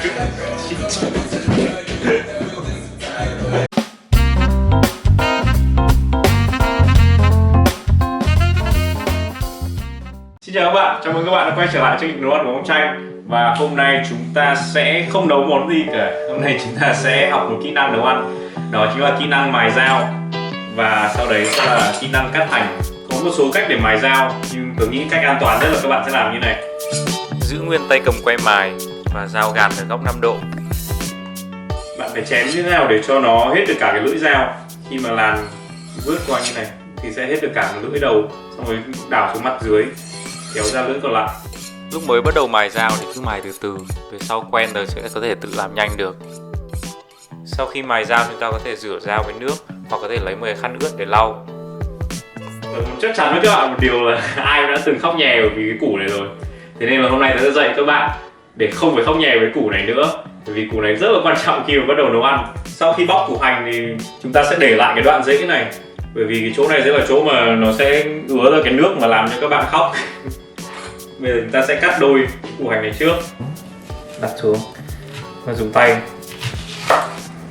Xin chào các bạn, chào mừng các bạn đã quay trở lại chương trình nấu ăn của ông Tranh. Và hôm nay chúng ta sẽ không nấu món gì cả. Hôm nay chúng ta sẽ học một kỹ năng nấu ăn. Đó chính là kỹ năng mài dao. Và sau đấy sẽ là kỹ năng cắt hành. Có một số cách để mài dao, nhưng tôi nghĩ cách an toàn nhất là các bạn sẽ làm như này. Giữ nguyên tay cầm quay mài và dao gạt ở góc 5 độ. Bạn phải chém như thế nào để cho nó hết được cả cái lưỡi dao. Khi mà làn vướt qua như này thì sẽ hết được cả lưỡi đầu, xong rồi đảo xuống mặt dưới, kéo ra lưỡi còn lại. Lúc mới bắt đầu mài dao thì cứ mài từ từ, về sau quen rồi sẽ có thể tự làm nhanh được. Sau khi mài dao chúng ta có thể rửa dao với nước hoặc có thể lấy một cái khăn ướt để lau. Chắc chắn với các bạn một điều là ai đã từng khóc nhè vì cái củ này rồi. Thế nên là hôm nay tôi sẽ dạy các bạn để không phải khóc nhè với củ này nữa. Bởi vì củ này rất là quan trọng khi mà bắt đầu nấu ăn. Sau khi bóc củ hành thì chúng ta sẽ để lại cái đoạn rễ này. Bởi vì cái chỗ này sẽ là chỗ mà nó sẽ ứa ra cái nước mà làm cho các bạn khóc. Bây giờ chúng ta sẽ cắt đôi củ hành này trước. Đặt xuống và dùng tay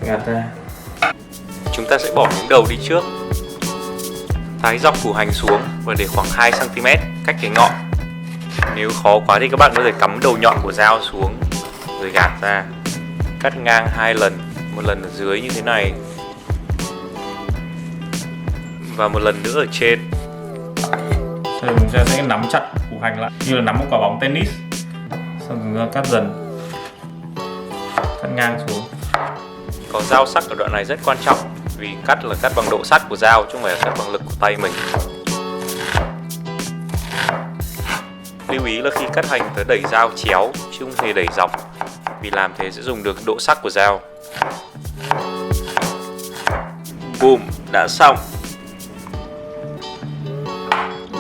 gạt ra. Chúng ta sẽ bỏ miếng đầu đi trước. Thái dọc củ hành xuống và để khoảng 2 cm cách cái ngọn. Nếu khó quá thì các bạn có thể cắm đầu nhọn của dao xuống rồi gạt ra. Cắt ngang 2 lần, một lần ở dưới như thế này và một lần nữa ở trên. Sau đó chúng ta sẽ nắm chặt củ hành lại như là nắm một quả bóng tennis. Xong chúng ta cắt dần, cắt ngang xuống. Có dao sắc ở đoạn này rất quan trọng vì cắt là cắt bằng độ sắt của dao chứ không phải là cắt bằng lực của tay mình. Lưu ý là khi cắt hành tớ đẩy dao chéo chứ không hề đẩy dọc, vì làm thế sẽ dùng được độ sắc của dao. Boom, đã xong.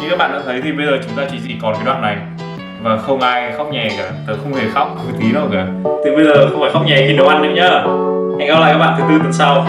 Như các bạn đã thấy thì bây giờ chúng ta chỉ còn cái đoạn này và không ai khóc nhè cả. Tớ không hề khóc một tí nào cả. Từ bây giờ không phải khóc nhè khi nấu ăn nữa nhá. Hẹn gặp lại các bạn thứ tư tuần sau.